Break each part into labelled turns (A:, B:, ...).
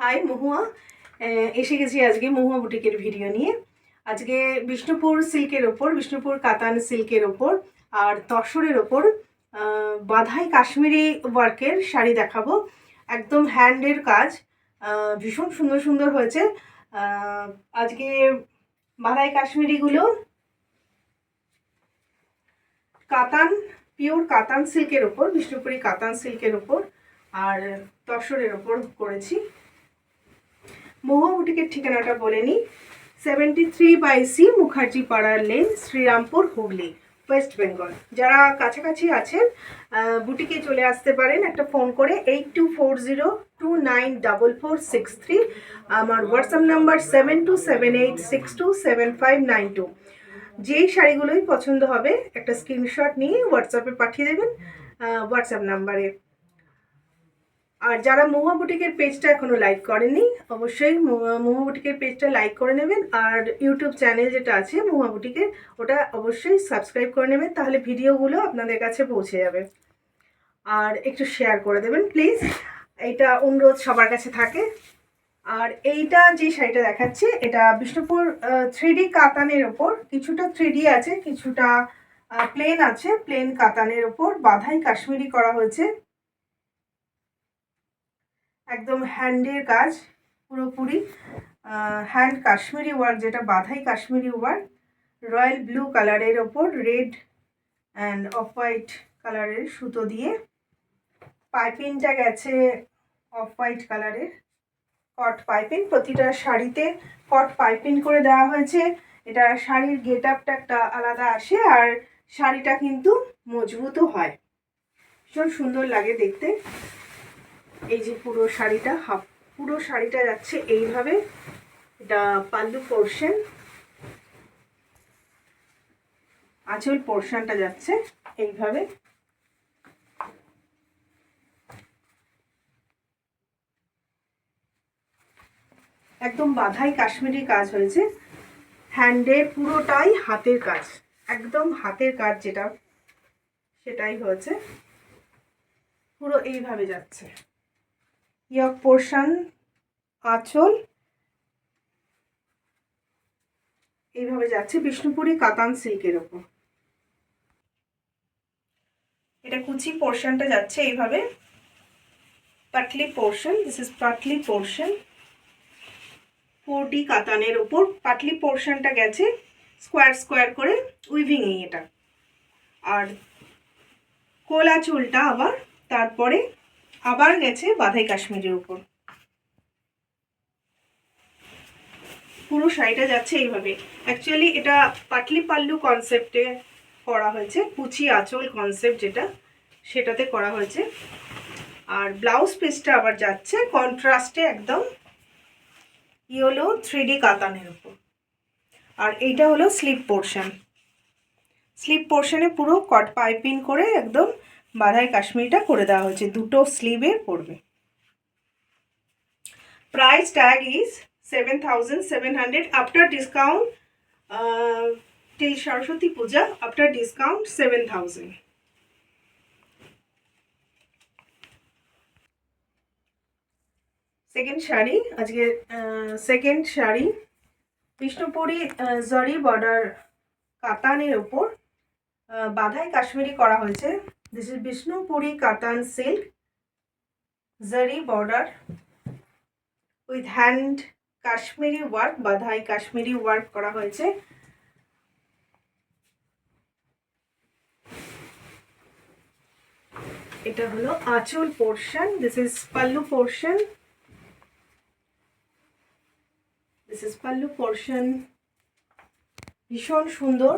A: High মহুয়া, এসে গেছি আজকে মহুয়া বুটিকের ভিডিও নিয়ে। আজকে বিষ্ণুপুর সিল্কের ওপর, বিষ্ণুপুর কাতান সিল্কের ওপর আর তসরের ওপর বাধাই কাশ্মীরি ওয়ার্কের শাড়ি দেখাবো। একদম হ্যান্ডের কাজ, ভীষণ সুন্দর সুন্দর হয়েছে। আজকে বাধাই কাশ্মীরিগুলো কাতান, পিওর কাতান সিল্কের ওপর, বিষ্ণুপুরি কাতান সিল্কের ওপর আর তসরের ওপর করেছি। মহুয়া বুটিকের ঠিকানাটা বলে নিই। 73/C মুখার্জি পাড়ার লেন, শ্রীরামপুর, হুগলি, ওয়েস্ট বেঙ্গল। যারা কাছাকাছি আছেন বুটিকে চলে আসতে পারেন একটা ফোন করে 8240294463। আমার হোয়াটসঅ্যাপ নাম্বার 7278627592। যেই শাড়িগুলোই পছন্দ হবে একটা স্ক্রিনশট নিয়ে হোয়াটসঅ্যাপে পাঠিয়ে দেবেন হোয়াটসঅ্যাপ নাম্বারে। আর যারা মহুয়া বুটিকের পেজটা এখনো লাইক করেননি অবশ্যই মহুয়া বুটিকের পেজটা লাইক করে নেবেন। আর ইউটিউব চ্যানেল যেটা আছে মহুয়া বুটিকের, ওটা অবশ্যই সাবস্ক্রাইব করে নেবেন, তাহলে ভিডিওগুলো আপনাদের কাছে পৌঁছে যাবে। আর একটু শেয়ার করে দেবেন প্লিজ, এইটা অনুরোধ সবার কাছে থাকে। আর এইটা যে শাড়িটা দেখাচ্ছি এটা বিষ্ণুপুর 3D কাতানের ওপর, কিছুটা 3D আছে, কিছুটা প্লেন আছে। প্লেন কাতানের ওপর বাধাই কাশ্মীরি করা হয়েছে, একদম হ্যান্ডের কাজ, পুরোপুরি হ্যান্ড কাশ্মীরি ওয়ার্ক, যেটা বাধাই কাশ্মীরি ওয়ার্ক। রয়্যাল ব্লু কালারের ওপর রেড অ্যান্ড অফ হোয়াইট কালারের সুতো দিয়ে পাইপিংটা গেছে অফ হোয়াইট কালারের কট পাইপিং। প্রতিটা শাড়িতে কট পাইপিং করে দেওয়া হয়েছে। এটা শাড়ির গেট আপটা একটা আলাদা আসে, আর শাড়িটা কিন্তু মজবুতও হয়, ভীষণ সুন্দর লাগে দেখতে। এই যে পুরো শাড়িটা, পুরো শাড়িটা যাচ্ছে এইভাবে। এটা পাল্লু পোর্শন, আঁচল পোর্শনটা যাচ্ছে এইভাবে। একদম বাধাই কাশ্মীরি কাজ হয়েছে, হ্যান্ডের পুরোটাই হাতের কাজ, একদম হাতের কাজ যেটা সেটাই হয়েছে। পুরো এইভাবে যাচ্ছে, ইয়ক পোর্শন, আঁচল এইভাবে যাচ্ছে বিষ্ণুপুরি কাতান সিল্কের ওপর। এটা কুচি পোর্শনটা যাচ্ছে এইভাবে, Patli portion, this is Patli portion. 4D কাতানের ওপর পাটলি পোর্শনটা গেছে স্কোয়ার স্কোয়ার করে উইভিং এই এটা। আর কোলা চুলটা আবার তারপরে আবার গেছে বাধাই কাশ্মীরের উপর। পুরো শাড়িটা যাচ্ছে এইভাবে। অ্যাকচুয়ালি এটা পাটলি পাল্লু কনসেপ্টে করা হয়েছে, কুচি আঁচল কনসেপ্ট যেটা, সেটাতে করা হয়েছে। আর ব্লাউজ পিসটা আবার যাচ্ছে কন্ট্রাস্টে একদম ইয়েলো 3D কাতানের উপর। আর এইটা হলো স্লিপ পোর্শন, স্লিপ পোর্শনে পুরো কট পাইপিং করে একদম বাধাই কাশ্মীরিটা করে দেওয়া হয়েছে, দুটো স্লিভে পড়বে। Price tag is 7,700 after discount till Saraswati Puja, after discount 7,000. Second sari, আজকে সেকেন্ড শাড়ি বিষ্ণুপুরি জরি বর্ডার কাতানের ওপর বাধাই কাশ্মীরি করা হয়েছে। This is Bishnupuri katan silk জরি border with hand Kashmiri work, bandhai Kashmiri work করা হয়েছে। এটা হলো আঁচল portion, this is pallu portion, this is pallu portion. ভীষণ সুন্দর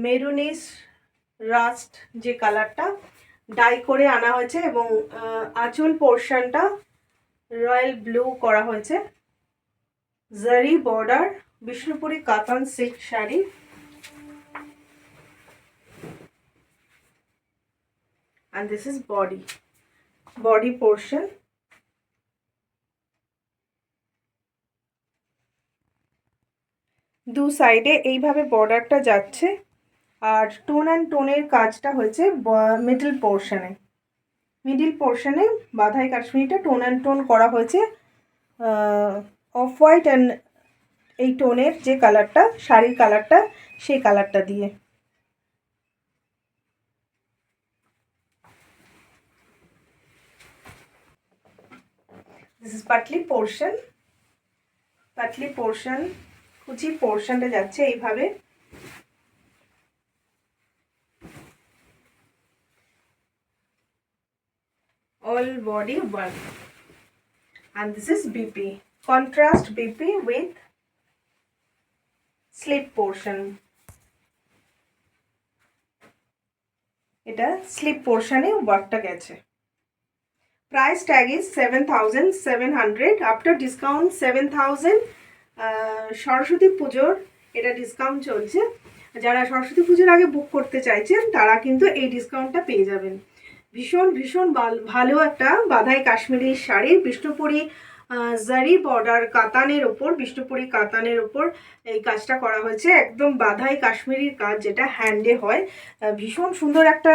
A: মেরুনিস রাস্ট যে কালারটা ডাই করে আনা হয়েছে, এবং আঁচল পোর্শনটা রয়্যাল ব্লু করা হয়েছে। জারি border, Bishnupuri katan silk sari. and this is body portion. দু সাইডে এইভাবে বর্ডারটা যাচ্ছে, আর টোন অ্যান্ড টোনের কাজটা হয়েছে মিডল পোর্শনে বাধাই কাশ্মীরিটা টোন অ্যান্ড টোন করা হয়েছে। অফ হোয়াইট অ্যান্ড এই টোনের যে কালারটা, শাড়ির কালারটা, সেই কালারটা দিয়ে। This is Patli portion, Patli portion, কুচি পোর্শনটা যাচ্ছে এইভাবে। All body work, and this is BP, contrast BP with slip portion. এটা স্লিপ পোর্শনে ওয়ার্কটা গেছে। Price tag is 7,700, after discount 7,000। Saraswati পুজোর এটা ডিসকাউন্ট চলছে, যারা সরস্বতী পুজোর আগে বুক করতে চাইছেন তারা কিন্তু এই ডিসকাউন্টটা পেয়ে যাবেন। ভীষণ ভীষণ ভালো একটা বাঁধাই কাশ্মীরি শাড়ি, বিষ্ণুপুরি জারি বর্ডার কাতানের ওপর, বিষ্ণুপুরি কাতানের ওপর এই কাজটা করা হয়েছে। একদম বাঁধাই কাশ্মীরির কাজ, যেটা হ্যান্ডে হয়। ভীষণ সুন্দর একটা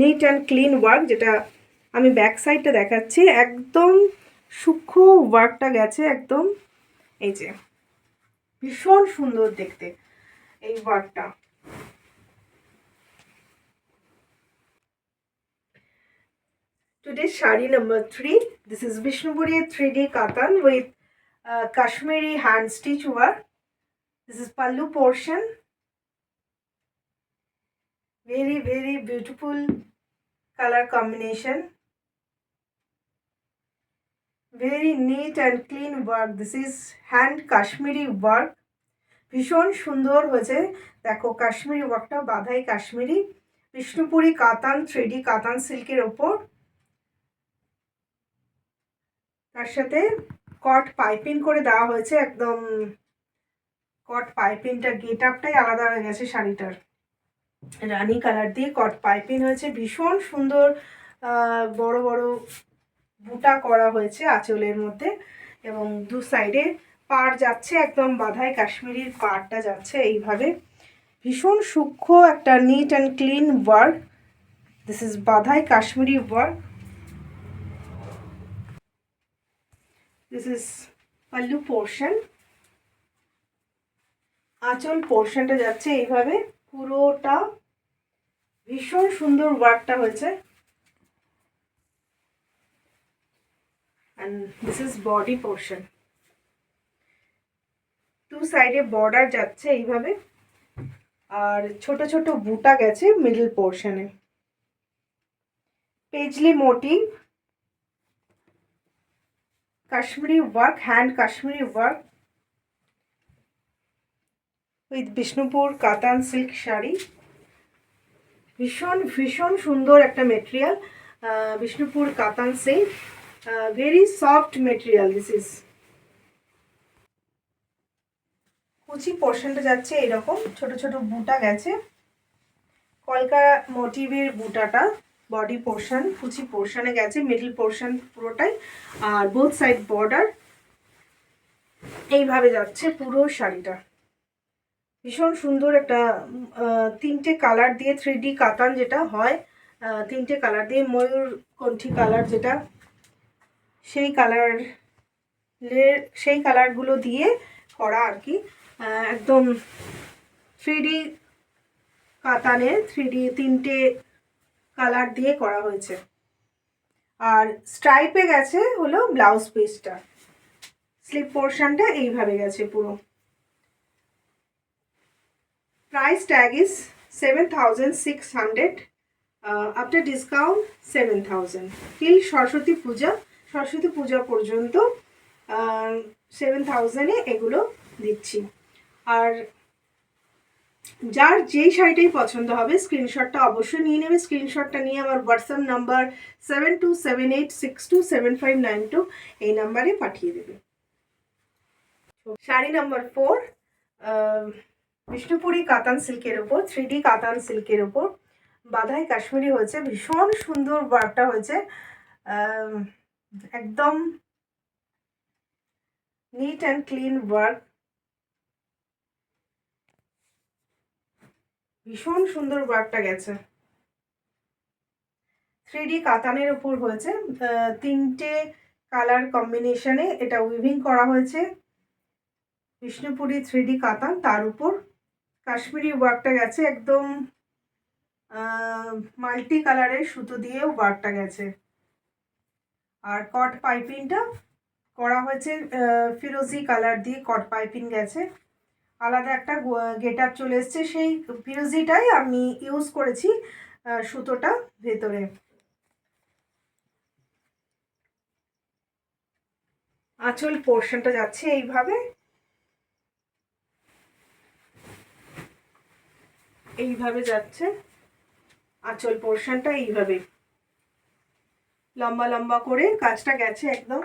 A: নিট অ্যান্ড ক্লিন ওয়ার্ক, যেটা আমি ব্যাক সাইডটা দেখাচ্ছি। একদম সূক্ষ্ম ওয়ার্কটা গেছে একদম, এই যে ভীষণ সুন্দর দেখতে এই ওয়ার্কটা। Today's shari number 3. This is Vishnupuri 3D Katan with Kashmiri hand stitch work. This is pallu portion. Very very beautiful color combination. Very neat and clean work. This is hand Kashmiri work. ভীষণ সুন্দর হয়েছে। দেখো কাশ্মীরি ওয়ার্কটা বাঁধাই কাশ্মীরি, বিষ্ণুপুরি কাতান 3D কাতান সিল্কের ওপর, তার সাথে কট পাইপিং করে দেওয়া হয়েছে। একদম কট পাইপিংটা গেট আপটাই আলাদা হয়ে গেছে শাড়িটার। রানি কালার দিয়ে কট পাইপিং হয়েছে, ভীষণ সুন্দর বড় বড় বুটা করা হয়েছে আঁচলের মধ্যে, এবং দু সাইডে পাড় যাচ্ছে, একদম বাঁধাই কাশ্মীরির পাড়টা যাচ্ছে এইভাবে। ভীষণ সূক্ষ্ম একটা neat and clean work. This is bandhai Kashmiri work. This is pallu portion. আঁচল পোর্শনটা যাচ্ছে এইভাবে পুরোটা। ভীষণ সুন্দর ওয়ার্কটা হয়েছে। and this is body portion. Two সাইডে বর্ডার যাচ্ছে এইভাবে, আর ছোট ছোট বুটা গেছে মিডল পোর্শনে। Paisley motif, Kashmiri work, hand Kashmiri work with Bishnupur katan silk sari. ভীষণ ভীষণ সুন্দর একটা material, Bishnupur katan silk, very soft material. This is কুচি পোর্শনটা যাচ্ছে এরকম, ছোট ছোট বুটা গেছে, কলকা মোটিভের বুটাটা বডি পোর্শন, কুচি পোর্শনে গেছে, মিডল পোর্শন পুরোটাই, আর বোথ সাইড বর্ডার এইভাবে যাচ্ছে পুরো শাড়িটা। ভীষণ সুন্দর একটা তিনটে কালার দিয়ে 3D কাতান যেটা হয়, তিনটে কালার দিয়ে ময়ূর কণ্ঠী কালার যেটা, সেই কালারগুলো দিয়ে করা আর কি। একদম 3D কাতানের 3D তিনটে কালার দিয়ে করা হয়েছে। আর স্ট্রাইপে গেছে হলো ব্লাউজ পিসটা, স্লিপ পোর্শনটা এইভাবে গেছে পুরো। Price tag is 7,600, after discount 7,000 till Saraswati Puja পর্যন্ত 7,000-এ এগুলো দিচ্ছি। আর যার যেই শাড়িটাই পছন্দ হবে স্ক্রিনশটটা অবশ্যই নিয়ে নেবে। স্ক্রিনশটটা নিয়ে আমার হোয়াটসঅ্যাপ নাম্বার 7278627592 এই নাম্বারে পাঠিয়ে দেবে। শাড়ি নাম্বার 4, বিষ্ণুপুরি কাতান সিল্কের ওপর, 3D কাতান সিল্কের ওপর বাঁধাই কাশ্মীরি হয়েছে। ভীষণ সুন্দর ওয়ার্কটা হয়েছে, একদম নিট অ্যান্ড ক্লিন ওয়ার্ক। ভীষণ সুন্দর ওয়ার্কটা গেছে, 3D কাতানের উপর হয়েছে। তিনটে কালার কম্বিনেশনে এটা উইভিং করা হয়েছে বিষ্ণুপুরি 3D কাতান, তার উপর কাশ্মীরি ওয়ার্কটা গেছে একদম মাল্টি কালারের সুতো দিয়েও ওয়ার্কটা গেছে। আর কট পাইপিংটা করা হয়েছে ফিরোজি কালার দিয়ে, কট পাইপিং গেছে। আলাদা একটা গেট আপ চলে এসছে, সেই ফিরোজিটাই আমি ইউজ করেছি সুতোটা ভেতরে। আঁচল পোর্শনটা যাচ্ছে এইভাবে, এইভাবে যাচ্ছে আঁচল পোর্শনটা, এইভাবে লম্বা লম্বা করে কাজটা গেছে একদম।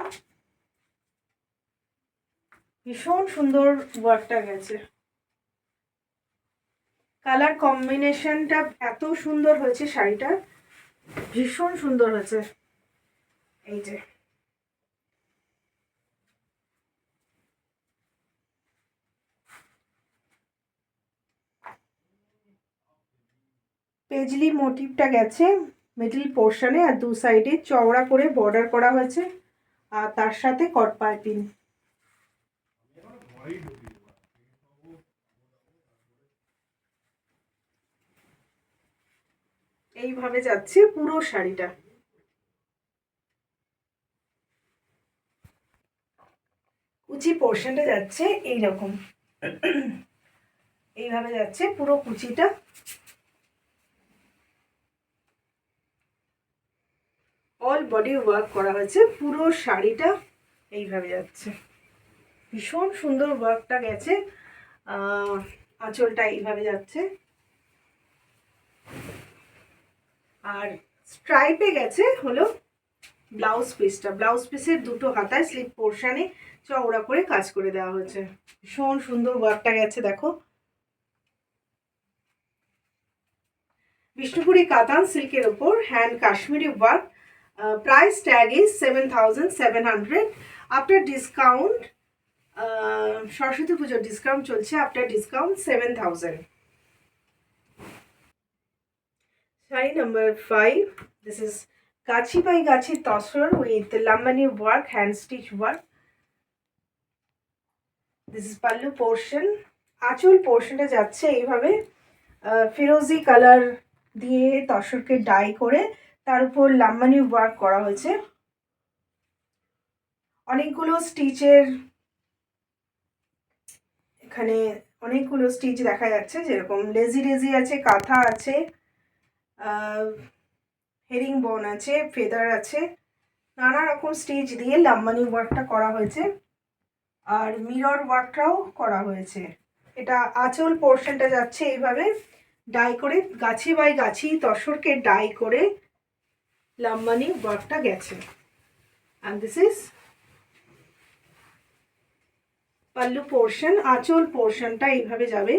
A: ভীষণ সুন্দর ওয়ার্কটা গেছে, কালার কম্বিনেশনটা এত সুন্দর হয়েছে, শাড়িটা ভীষণ সুন্দর হয়েছে। এই যে পেজলি মোটিভটা গেছে মিডল পোর্শনে, আর দু সাইডে চওড়া করে বর্ডার করা হয়েছে, আর তার সাথে কট পাইপিং। এইভাবে যাচ্ছে পুরো শাড়িটা। কুচি পোর্শনটা যাচ্ছে এইরকম, এইভাবে যাচ্ছে পুরো কুচিটা। অল বডি ওয়ার্ক করা হয়েছে, পুরো শাড়িটা এইভাবে যাচ্ছে, ভীষণ সুন্দর ওয়ার্কটা গেছে। আঁচলটা এইভাবে যাচ্ছে, আর স্ট্রাইপে গেছে হলো ব্লাউজ পিসটা। ব্লাউজ পিসের দুটো হাতায় স্লিপ পোর্শনে চওড়া করে কাজ করে দেওয়া হয়েছে, ভীষণ সুন্দর ওয়ার্কটা গেছে। দেখো বিষ্ণুপুরি কাতান সিল্কের ওপর hand Kashmiri work. Price tag is 7,700 after discount. Saraswati পুজোর ডিসকাউন্ট চলছে, after discount 7,000। Sari number 5, this is Gachhi by Gachhi tussar with Lambani work, hand stitch work. This is pallu portion. আঁচল পোর্শনটা যাচ্ছে এইভাবে ফিরোজি কালার দিয়ে তসরকে ডাই করে তার উপর লাম্বানি ওয়ার্ক করা হয়েছে। অনেকগুলো স্টিচের, এখানে অনেকগুলো স্টিচ দেখা যাচ্ছে, যেরকম লেজি লেজি আছে, কাঁথা আছে, হেরিং বোন আছে, ফেদার আছে, নানা রকম স্টিচ দিয়ে লাম্বানি ওয়ার্কটা করা হয়েছে, আর মিরর ওয়ার্কটাও করা হয়েছে। এটা আঁচল পোর্শনটা যাচ্ছে এইভাবে ডাই করে, গাছি বাই গাছি তসরকে ডাই করে লাম্বানি ওয়ার্কটা গেছে। And this is pallu portion. আঁচল পোর্শনটা এইভাবে যাবে,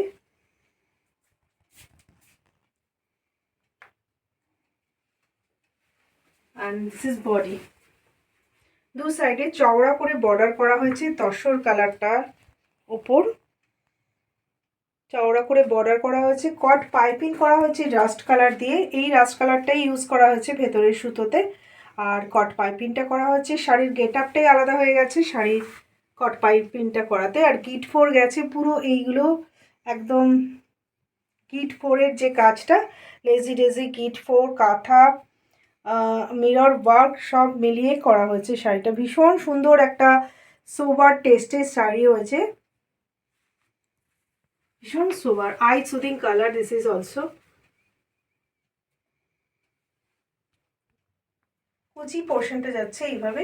A: অ্যান্ড দিস ইজ বডি। দু সাইডে চওড়া করে বর্ডার করা হয়েছে তসর কালারটার ওপর, চওড়া করে বর্ডার করা হয়েছে, কট পাইপিং করা হয়েছে রাস্ট কালার দিয়ে। এই রাস্ট কালারটাই ইউজ করা হয়েছে ভেতরের সুতোতে, আর কট পাইপিংটা করা হয়েছে। শাড়ির গেট আপটাই আলাদা হয়ে গেছে শাড়ির কট পাইপিংটা করাতে। আর গিট ফোর গেছে পুরো, এইগুলো একদম গিট ফোরের যে কাজটা, লেজি ডেজি গিট ফোর, কাঁথা, মিরর ওয়ার্ক সব মিলিয়ে করা হয়েছে শাড়িটা। ভীষণ সুন্দর একটা সোবার টেস্টের শাড়ি হয়েছে, ভীষণ sober eye soothing colour. This is also kuchi পোর্শনটা যাচ্ছে এইভাবে,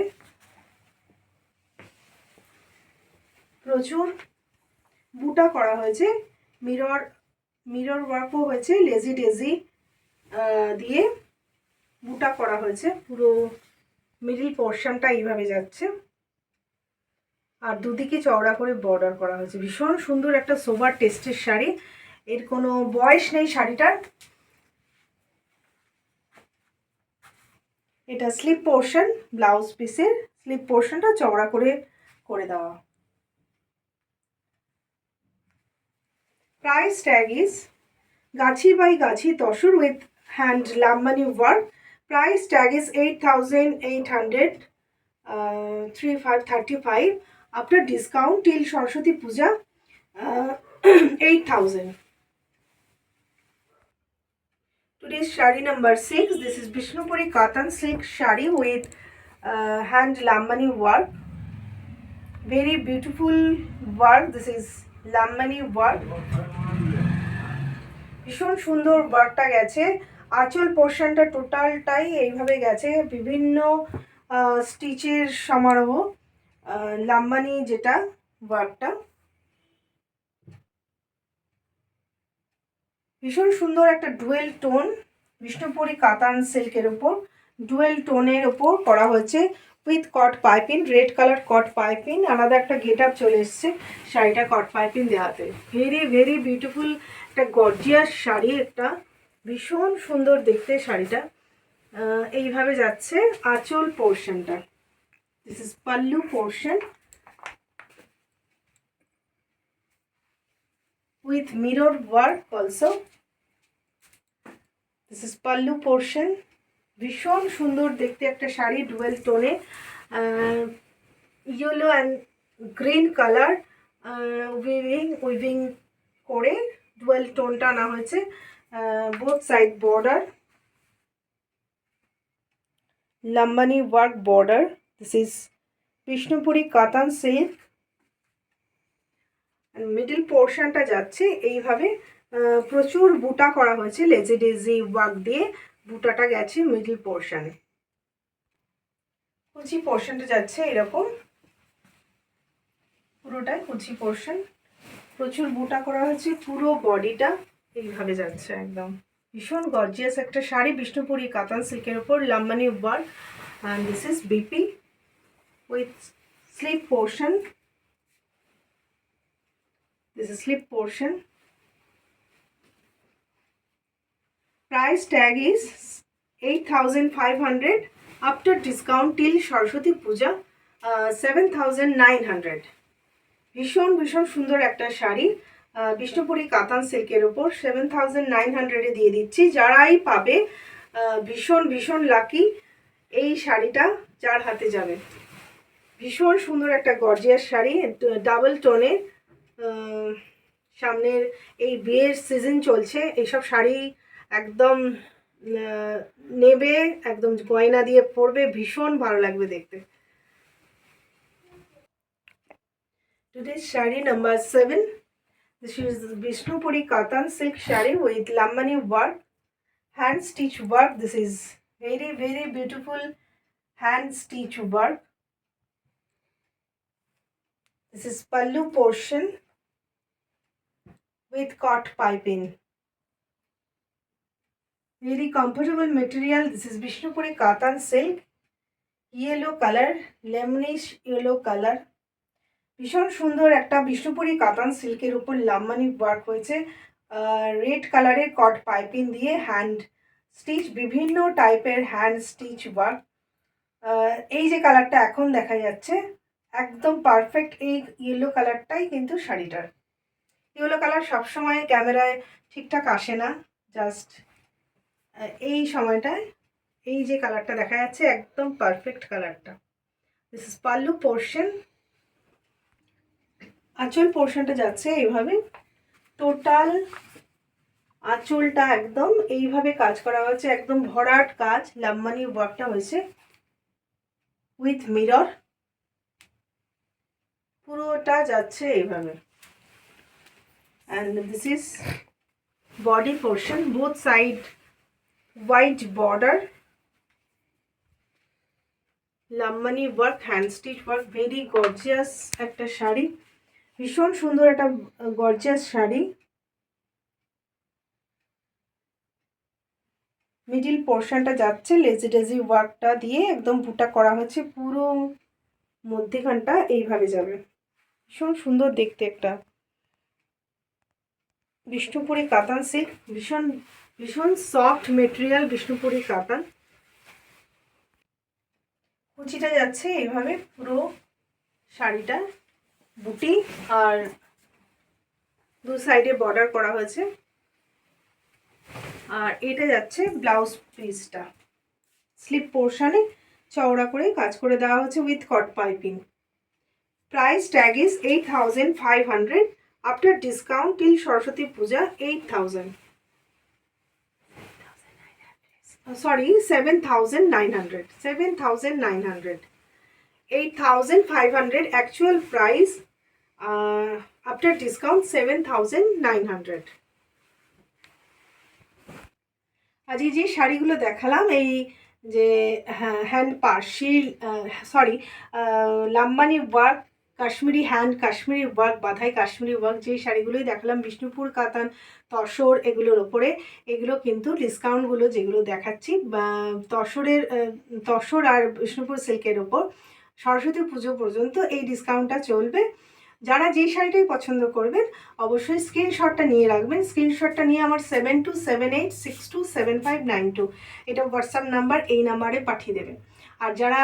A: প্রচুর বুটা করা হয়েছে, মিরর ওয়ার্কও হয়েছে, লেজি ডেজি দিয়ে বুটা করা হয়েছে। পুরো মিডল পোর্শনটা এইভাবে যাচ্ছে, আর দুদিকে চওড়া করে বর্ডার করা হয়েছে। ভীষণ সুন্দর একটা সোবার টেস্টের শাড়ি, এর কোনো বয়স নেই শাড়িটার। এটা স্লিপ পোর্শন, ব্লাউজ পিসের স্লিপ পোর্শনটা চওড়া করে করে দেওয়া। Price tag is Gachhi by Gachhi tussar with hand Lambani work. Price tag is 8,800 3535 after discount till Saraswati Puja 8000. Today's shari number 6. This is Bishnupuri Katan silk shari with hand Lambani work. Very beautiful work. This is Lambani work. ভীষণ সুন্দর ওয়ার্কটা গেছে। আঁচল পোর্শনটা টোটালটাই এইভাবে গেছে, বিভিন্ন স্টিচের সমারোহ, লাম্বানি যেটা ওয়ার্কটা ভীষণ সুন্দর। একটা ডুয়েল টোন বিষ্ণুপুরি কাতান সিল্কের উপর ডুয়েল টোনের ওপর করা হয়েছে with caught piping, red colour caught piping. আলাদা একটা গেট আপ চলে এসছে শাড়িটা কট পাইপিং দেওয়াতে। ভেরি ভেরি বিউটিফুল একটা গর্জিয়াস শাড়ি, একটা ভীষণ সুন্দর দেখতে শাড়িটা। এইভাবে যাচ্ছে আঁচল পোর্শনটা। This is pallu portion with mirror work also. This is pallu portion. ভীষণ সুন্দর দেখতে একটা শাড়ি, ডুয়েল টোনে, yellow and green colour weaving করে ডুয়েল টোনটা আনা হয়েছে। Both side border, Lambani work border. This is Bishnupuri katan silk. Middle পোর্শনটা যাচ্ছে এইভাবে, প্রচুর বুটা করা হয়েছে লেজি ডেজি ওয়ার্ক দিয়ে, বুটাটা গেছে মিডল পোর্শনে। কুচি পোর্শনটা যাচ্ছে এরকম, পুরোটাই কুচি পোর্শন, প্রচুর বুটা করা হয়েছে, পুরো বডিটা এইভাবে যাচ্ছে একদম। ভীষণ গর্জিয়াস একটা শাড়ি বিষ্ণুপুরি কাতান সিল্কের উপর Lambani work. And this is BP with slip portion. This is slip portion. Price tag is 8500 after discount till Saraswati Puja 7900. ভীষণ ভীষণ সুন্দর একটা শাড়ি বিষ্ণুপুরি কাতান সিল্কের উপর 7900 দিয়ে দিচ্ছি। যারাই পাবে ভীষণ ভীষণ লাকি, এই শাড়িটা যার হাতে যাবে। ভীষণ সুন্দর একটা গর্জিয়াস শাড়ি, ডাবল টোনে। সামনের এই বিয়ের সিজন চলছে, এইসব শাড়ি একদম নেবে, একদম গয়না দিয়ে পরবে, ভীষণ ভালো লাগবে দেখতে। Today's sari number 7. This is Bishnupuri Katan silk shari with Lambani work, hand stitch work. This is very very beautiful hand stitch work. This is pallu portion with cot piping. Very comfortable material. This is Bishnupuri Katan silk, yellow color, lemonish yellow color. ভীষণ সুন্দর একটা বিষ্ণুপুরি কাতান সিল্কের উপর Lambani work হয়েছে, red কালারের কট piping দিয়ে hand stitch, বিভিন্ন টাইপের হ্যান্ড স্টিচ ওয়ার্ক। এই যে কালারটা এখন দেখা যাচ্ছে একদম পারফেক্ট, এই ইয়েলো কালারটাই কিন্তু শাড়িটার। ইয়েলো কালার সবসময় ক্যামেরায় ঠিকঠাক আসে না, জাস্ট এই সময়টায় এই যে কালারটা দেখা যাচ্ছে একদম পারফেক্ট কালারটা। This is pallu portion. আঁচল পোর্শনটা যাচ্ছে এইভাবে, টোটাল আঁচলটা একদম এইভাবে কাজ করা হয়েছে, একদম ভরাট কাজ, লাম্বানি ওয়ার্কটা হয়েছে উইথ মিরর, পুরোটা যাচ্ছে এইভাবে। and this is body portion, both side white border, Lambani work, hand stitch work. Very gorgeous একটা শাড়ি, ভীষণ সুন্দর একটা গর্জিয়াস শাড়ি। মিডিল পোর্শনটা যাচ্ছে লেজি ডেজি ওয়ার্কটা দিয়ে একদম বুটা করা হচ্ছে, পুরো মধ্যেখানটা এইভাবে যাবে। ভীষণ সুন্দর দেখতে একটা বিষ্ণুপুরি কাতান সিল্ক, ভীষণ ভীষণ সফট মেটেরিয়াল বিষ্ণুপুরি কাতান। কুচিটা যাচ্ছে এইভাবে, পুরো শাড়িটা বুটি আর দু সাইডে বর্ডার করা হয়েছে। আর এটা যাচ্ছে ব্লাউজ পিসটা, স্লিপ পোর্শনে চওড়া করে কাজ করে দেওয়া হচ্ছে with caught piping. Price tag is 8500, after discount till Saraswati Puja 8000, sorry 7900, 8500 actual price, after discount 7900। আজ এই যে শাড়িগুলো দেখালাম, এই যে হ্যান্ড পার্সিল, sorry Lambani work, Kashmiri hand, Kashmiri work, bandhai Kashmiri work, যে শাড়িগুলোই দেখালাম বিষ্ণুপুর কাতান, তসর, এগুলোর ওপরে, এগুলো কিন্তু ডিসকাউন্টগুলো যেগুলো দেখাচ্ছি তসর আর বিষ্ণুপুর সিল্কের ওপর সরস্বতী পুজো পর্যন্ত এই ডিসকাউন্টটা চলবে। যারা যেই শাড়িটাই পছন্দ করবেন অবশ্যই স্ক্রিনশটটা নিয়ে রাখবেন। স্ক্রিনশটটা নিয়ে আমার 7278627592 এটা হোয়াটসঅ্যাপ নাম্বার, এই নাম্বারে পাঠিয়ে দেবেন। আর যারা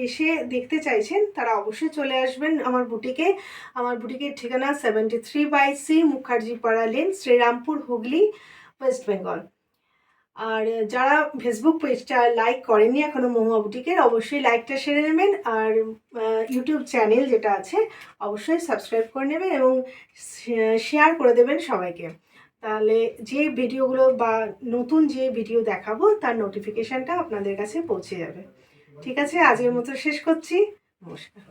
A: এসে দেখতে চাইছেন তারা অবশ্যই চলে আসবেন আমার বুটিকে। আমার বুটিকের ঠিকানা 73/C মুখার্জি পাড়া লেন, শ্রীরামপুর, হুগলি, ওয়েস্ট বেঙ্গল। আর যারা ফেসবুক পেজটা লাইক করেননি এখনও মহুয়া বুটিকের, অবশ্যই লাইকটা সেরে নেবেন। আর ইউটিউব চ্যানেল যেটা আছে অবশ্যই সাবস্ক্রাইব করে নেবেন এবং শেয়ার করে দেবেন সবাইকে। তাহলে যে ভিডিওগুলো বা নতুন যে ভিডিও দেখাবো তার নোটিফিকেশানটা আপনাদের কাছে পৌঁছে যাবে। ঠিক আছে, আজকের মতো শেষ করছি। নমস্কার।